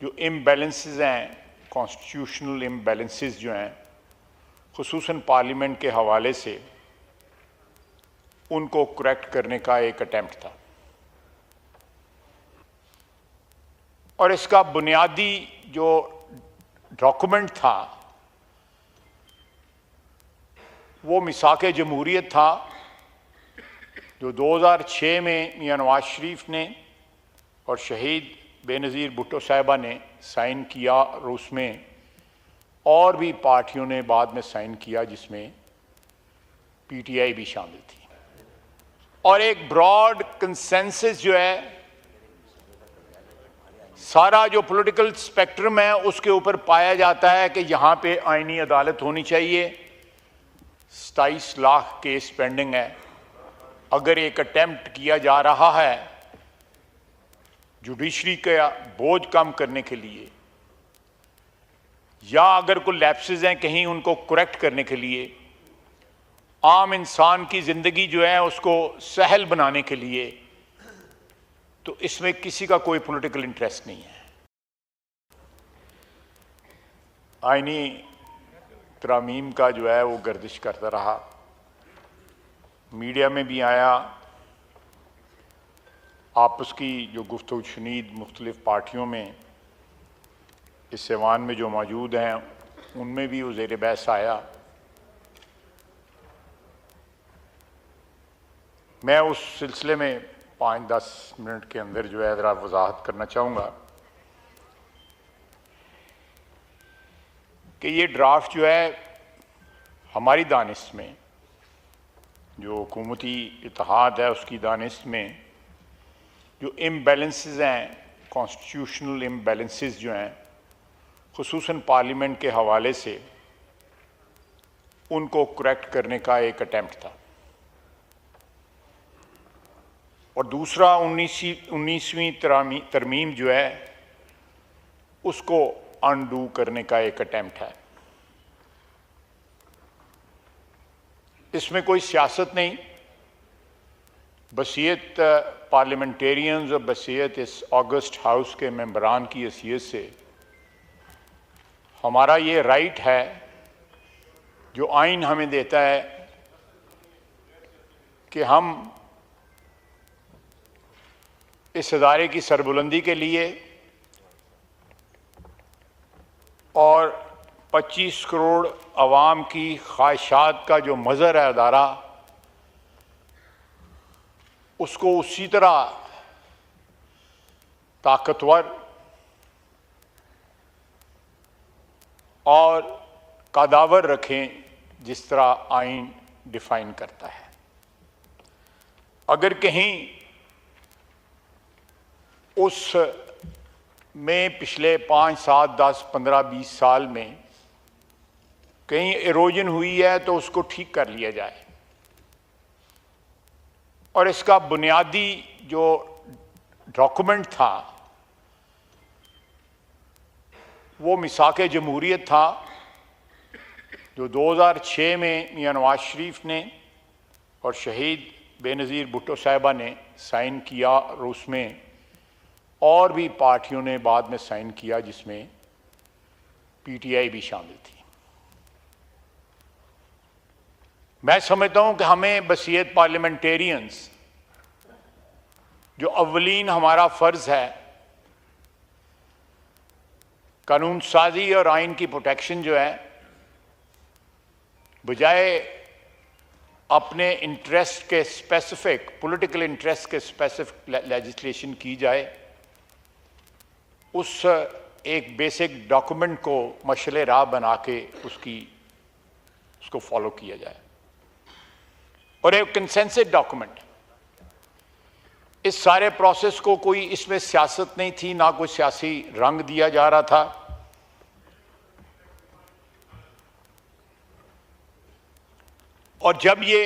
जो इम्बैलेंसेस हैं, constitutional imbalances जो हैं, खुसूसन पार्लियामेंट के हवाले से उनको करेक्ट करने का एक अटेम्प्ट था। और इसका बुनियादी जो डॉक्यूमेंट था वो मिसाक जमहूरियत था, जो 2006 में मियां नवाज शरीफ ने और शहीद बेनज़ीर भुट्टो साहिबा ने साइन किया, और उसमें और भी पार्टियों ने बाद में साइन किया, जिसमें पीटीआई भी शामिल थी। और एक ब्रॉड कंसेंसस जो है, सारा जो पॉलिटिकल स्पेक्ट्रम है उसके ऊपर पाया जाता है कि यहाँ पे आईनी अदालत होनी चाहिए। 27 लाख केस पेंडिंग है। अगर एक अटेम्प्ट किया जा रहा है जुडिशरी का बोझ कम करने के लिए, या अगर कोई लैप्सेस हैं कहीं उनको करेक्ट करने के लिए, आम इंसान की जिंदगी जो है उसको सहल बनाने के लिए, तो इसमें किसी का कोई पॉलिटिकल इंटरेस्ट नहीं है। आईनी तरामीम का जो है वो गर्दिश करता रहा, मीडिया में भी आया, आपस की जो गुफ्तगू शुनीद मुख्तलिफ पार्टियों में इस ऐवान में जो मौजूद हैं उनमें भी वो ज़ेर बहस आया। मैं उस सिलसिले में 5-10 मिनट के अंदर जो है ज़रा वजाहत करना चाहूँगा कि ये ड्राफ्ट जो है हमारी दानिश में, जो हुकूमती इत्तेहाद है उसकी दानिश में, जो इम्बैलेंसेस हैं, कॉन्स्टिट्यूशनल इम्बैलेंसेस जो हैं, खुसूसन पार्लियामेंट के हवाले से उनको करेक्ट करने का एक अटेम्प्ट था। और दूसरा 19वीं तरमीम जो है उसको अनडू करने का एक अटेम्प्ट है। इसमें कोई सियासत नहीं, बसीयत पार्लियामेंटेरियंस और बसीयत इस ऑगस्ट हाउस के मेंबरान की हैसियत से हमारा ये राइट है जो आइन हमें देता है कि हम इस इदारे की सरबुलंदी के लिए और 25 करोड़ अवाम की ख्वाहिशात का जो मज़हर है अदारा, उसको उसी तरह ताकतवर और कादावर रखें जिस तरह आइन डिफाइन करता है। अगर कहीं उस में पिछले 5, 7, 10, 15, 20 साल में कहीं इरोजन हुई है तो उसको ठीक कर लिया जाए। और इसका बुनियादी जो डॉक्यूमेंट था वो मिसाक जमहूरियत था, जो 2006 में मियां नवाज शरीफ ने और शहीद बेनज़ीर भुट्टो साहिबा ने साइन किया, और उसमें और भी पार्टियों ने बाद में साइन किया, जिसमें पीटीआई भी शामिल थी। मैं समझता हूं कि हमें बसीयत पार्लियामेंटेरियंस, जो अव्वलीन हमारा फ़र्ज़ है, कानून साजी और आइन की प्रोटेक्शन जो है, बजाय अपने इंटरेस्ट के स्पेसिफिक, पॉलिटिकल इंटरेस्ट के स्पेसिफिक लेजिस्लेशन की जाए, उस एक बेसिक डॉक्यूमेंट को मशले राह बना के उसको फॉलो किया जाए। और एक कंसेंसस डॉक्यूमेंट, इस सारे प्रोसेस को कोई इसमें सियासत नहीं थी, ना कोई सियासी रंग दिया जा रहा था। और जब ये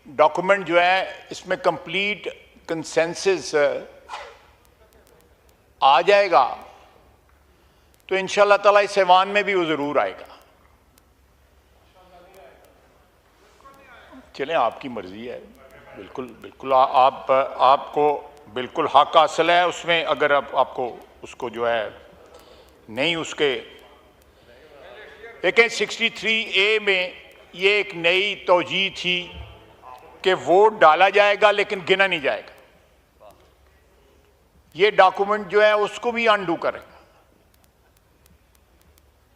डॉक्यूमेंट जो है इसमें कंप्लीट कंसेंसस आ जाएगा तो इंशाअल्लाह ताला इस ऐवान में भी वो जरूर आएगा। चलें, आपकी मर्जी है, बिल्कुल बिल्कुल आपको बिल्कुल हक हासिल है उसमें, अगर आपको उसको जो है नहीं उसके देखें 63A में ये एक नई तौजीह थी कि वोट डाला जाएगा लेकिन गिना नहीं जाएगा। ये डॉक्यूमेंट जो है उसको भी अनडू करेगा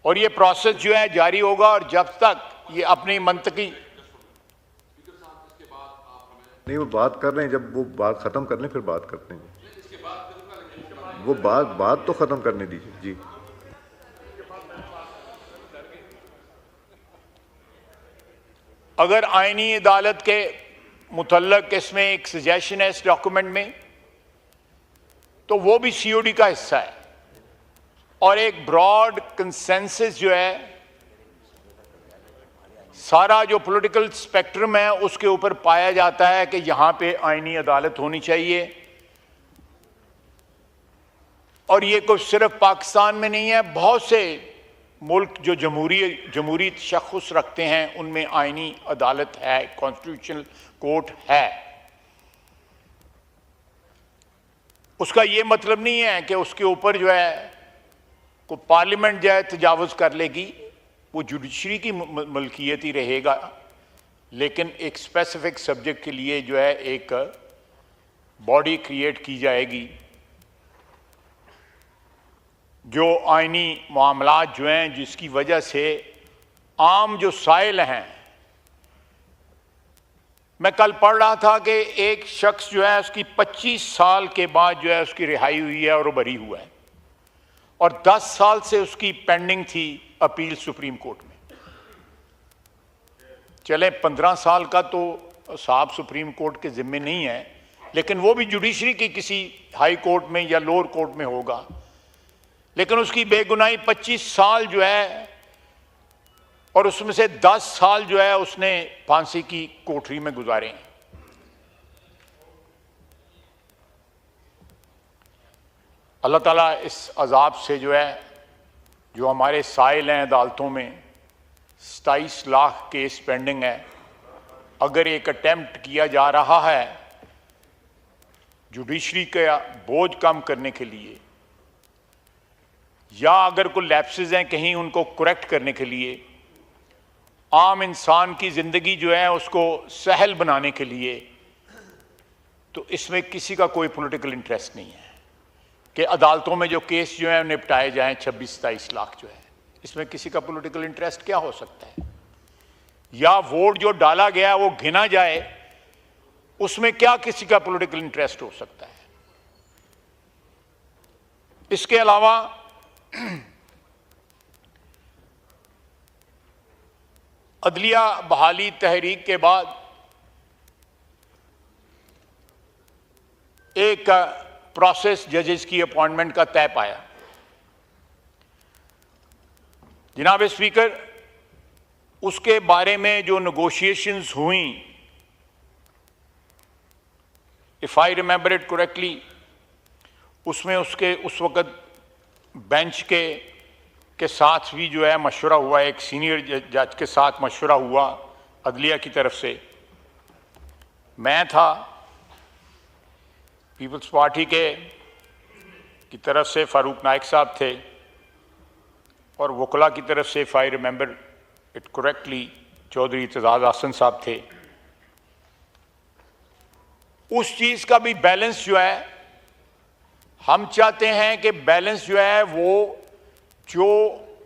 और ये प्रोसेस जो है जारी होगा और जब तक ये अपनी मंतकी नहीं वो बात कर रहे हैं, जब वो बात खत्म कर लें फिर बात करते हैं। वो बात तो खत्म करने दीजिए जी। अगर आईनी अदालत के मुतल्लक इसमें एक सजेशन है इस डॉक्यूमेंट में तो वो भी सीओडी का हिस्सा है और एक ब्रॉड कंसेंसस जो है सारा जो पॉलिटिकल स्पेक्ट्रम है उसके ऊपर पाया जाता है कि यहां पे आईनी अदालत होनी चाहिए। और ये कोई सिर्फ पाकिस्तान में नहीं है, बहुत से मुल्क जो जमहूरी तशख़्ख़ुस रखते हैं उनमें आईनी अदालत है, कॉन्स्टिट्यूशनल कोर्ट है। उसका ये मतलब नहीं है कि उसके ऊपर जो है को पार्लियामेंट जो है तजावुज कर लेगी, वो जुडिशरी की मलकियत ही रहेगा, लेकिन एक स्पेसिफिक सब्जेक्ट के लिए जो है एक बॉडी क्रिएट की जाएगी जो आईनी मामलात जो हैं जिसकी वजह से आम जो साइल हैं। मैं कल पढ़ रहा था कि एक शख्स जो है उसकी 25 साल के बाद जो है उसकी रिहाई हुई है और वो बरी हुआ है और 10 साल से उसकी पेंडिंग थी अपील सुप्रीम कोर्ट में। चले 15 साल का तो साहब सुप्रीम कोर्ट के जिम्मे नहीं है, लेकिन वो भी जुडिशरी की किसी हाई कोर्ट में या लोअर कोर्ट में होगा, लेकिन उसकी बेगुनाही 25 साल जो है और उसमें से 10 साल जो है उसने फांसी की कोठरी में गुजारे हैं। अल्लाह ताला इस अजाब से जो है जो हमारे साइल हैं अदालतों में 27 लाख केस पेंडिंग है, अगर एक अटेम्प्ट किया जा रहा है जुडिशरी का बोझ कम करने के लिए या अगर कोई लैप्सेस हैं कहीं उनको करेक्ट करने के लिए, आम इंसान की ज़िंदगी जो है उसको सहल बनाने के लिए, तो इसमें किसी का कोई पॉलिटिकल इंटरेस्ट नहीं है कि अदालतों में जो केस जो है निपटाए जाएं 26-27 लाख जो है, इसमें किसी का पॉलिटिकल इंटरेस्ट क्या हो सकता है? या वोट जो डाला गया वो गिना जाए, उसमें क्या किसी का पॉलिटिकल इंटरेस्ट हो सकता है? इसके अलावा अदलिया बहाली तहरीक के बाद एक प्रोसेस जजेस की अपॉइंटमेंट का तय पाया। जनाब स्पीकर, उसके बारे में जो नेगोशिएशंस हुई, if I remember it correctly, उसमें उसके उस वक्त बेंच के साथ भी जो है मशवरा हुआ, एक सीनियर जज के साथ मशवरा हुआ अदलिया की तरफ से। मैं था, पीपल्स पार्टी की तरफ से फारूक नाइक साहब थे और वकला की तरफ से if I remember it correctly Chaudhry Aitzaz Hasan साहब थे। उस चीज़ का भी बैलेंस जो है, हम चाहते हैं कि बैलेंस जो है वो जो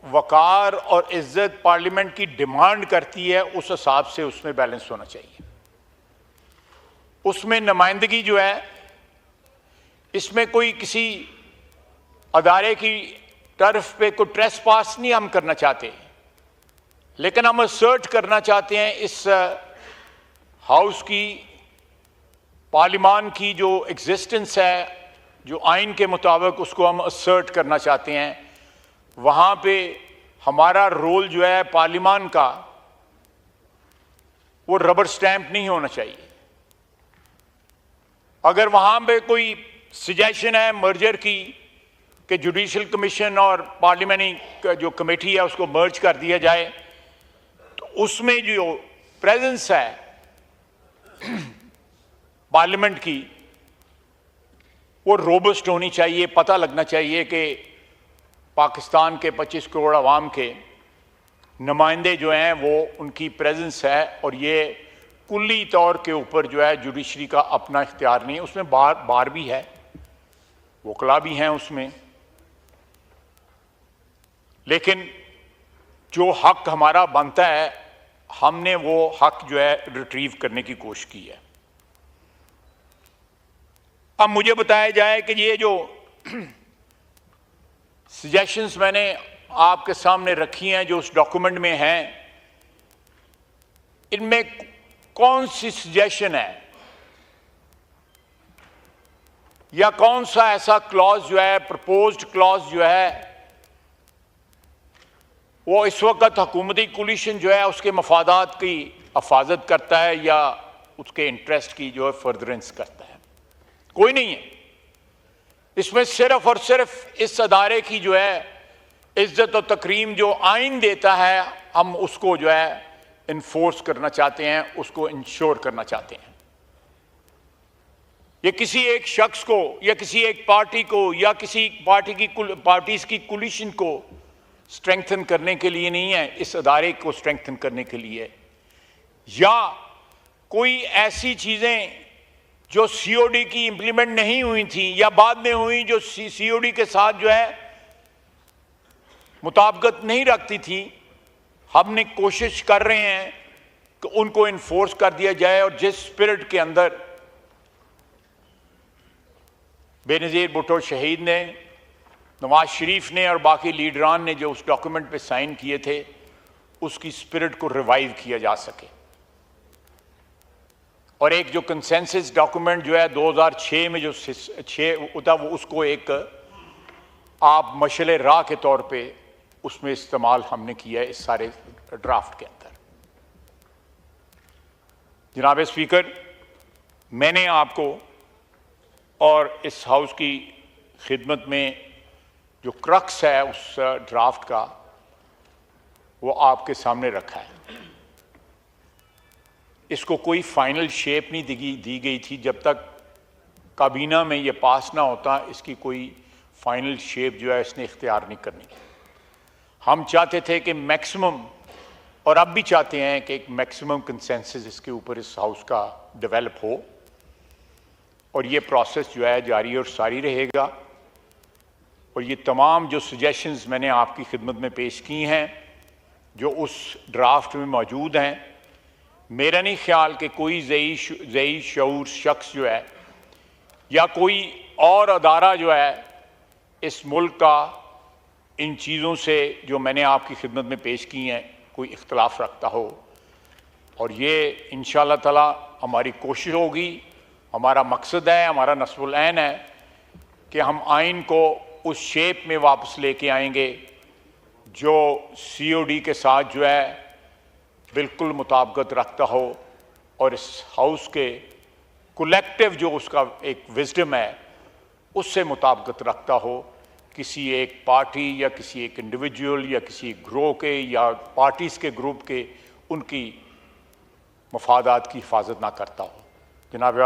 वकार और इज्जत पार्लियामेंट की डिमांड करती है उस हिसाब से उसमें बैलेंस होना चाहिए। उसमें नुमाइंदगी जो है, इसमें कोई किसी अदारे की टर्फ पे कोई ट्रेस पास नहीं हम करना चाहते, लेकिन हम असर्ट करना चाहते हैं इस हाउस की, पार्लियामान की जो एग्जिस्टेंस है, जो आइन के मुताबिक उसको हम असर्ट करना चाहते हैं। वहाँ पे हमारा रोल जो है पार्लियामान का, वो रबर स्टैंप नहीं होना चाहिए। अगर वहाँ पे कोई सजेशन है मर्जर की कि जुडिशल कमीशन और पार्लियामेंट्री जो कमेटी है उसको मर्ज कर दिया जाए, तो उसमें जो प्रेजेंस है पार्लियामेंट की वो रोबस्ट होनी चाहिए। पता लगना चाहिए कि पाकिस्तान के 25 करोड़ आवाम के नुमाइंदे जो हैं वो उनकी प्रेजेंस है, और ये कुल्ली तौर के ऊपर जो है जुडिशरी का अपना इख्तियार नहीं है। उसमें बार भी है, वकला भी हैं उसमें, लेकिन जो हक हमारा बनता है हमने वो हक जो है रिट्रीव करने की कोशिश की है। अब मुझे बताया जाए कि ये जो सजेशंस मैंने आपके सामने रखी हैं जो उस डॉक्यूमेंट में हैं, इनमें कौन सी सजेशन है या कौन सा ऐसा क्लॉज जो है, प्रपोज्ड क्लॉज जो है, वो इस वक्त हुकूमती कोलिशन जो है उसके मफादात की हिफाजत करता है या उसके इंटरेस्ट की जो है फर्दरेंस करता है? कोई नहीं है। इसमें सिर्फ और सिर्फ इस अदारे की जो है इज्जत और तकरीम जो आइन देता है, हम उसको जो है इन्फोर्स करना चाहते हैं, उसको इंश्योर करना चाहते हैं। ये किसी एक शख्स को या किसी एक पार्टी को या किसी पार्टीज की कोलिशन को स्ट्रेंथन करने के लिए नहीं है, इस अदारे को स्ट्रेंथन करने के लिए, या कोई ऐसी चीजें जो सीओडी की इंप्लीमेंट नहीं हुई थी या बाद में हुई जो सीओडी के साथ जो है मुताबिकत नहीं रखती थी, हमने कोशिश कर रहे हैं कि उनको इन्फोर्स कर दिया जाए। और जिस स्पिरिट के अंदर बेनज़ीर भुट्टो शहीद ने, नवाज शरीफ ने और बाकी लीडरान ने जो उस डॉक्यूमेंट पे साइन किए थे, उसकी स्पिरिट को रिवाइव किया जा सके। और एक जो कंसेंसस डॉक्यूमेंट जो है 2006 में जो 6 होता, वो उसको एक आप मशले राह के तौर पे उसमें इस्तेमाल हमने किया है इस सारे ड्राफ्ट के अंदर। जनाब स्पीकर, मैंने आपको और इस हाउस की खिदमत में जो क्रक्स है उस ड्राफ्ट का, वो आपके सामने रखा है। इसको कोई फाइनल शेप नहीं दी गई थी जब तक काबीना में ये पास ना होता, इसकी कोई फाइनल शेप जो है इसने इख्तियार नहीं करनी। हम चाहते थे कि मैक्सिमम, और अब भी चाहते हैं कि एक मैक्सिमम कंसेंसस इसके ऊपर इस हाउस का डेवलप हो, और ये प्रोसेस जो है जारी और सारी रहेगा। और ये तमाम जो सजेशंस मैंने आपकी खिदमत में पेश की हैं, जो उस ड्राफ्ट में मौजूद हैं, मेरा नहीं ख्याल कि कोई ज़ई शऊर शख्स जो है या कोई और अदारा जो है इस मुल्क का इन चीज़ों से जो मैंने आपकी खिदमत में पेश की हैं कोई इख्तलाफ रखता हो। और ये इंशाअल्लाह ताला हमारी कोशिश होगी, हमारा मकसद है, हमारा नस्बुल ऐन है कि हम आइन को उस शेप में वापस लेके आएंगे जो सीओडी के साथ जो है बिल्कुल मुताबिकत रखता हो, और इस हाउस के कलेक्टिव जो उसका एक विजडम है उससे मुताबिकत रखता हो। किसी एक पार्टी या किसी एक इंडिविजुअल या किसी ग्रोह के या पार्टीज़ के ग्रुप के उनकी मफादात की हिफाजत ना करता हो। जनाब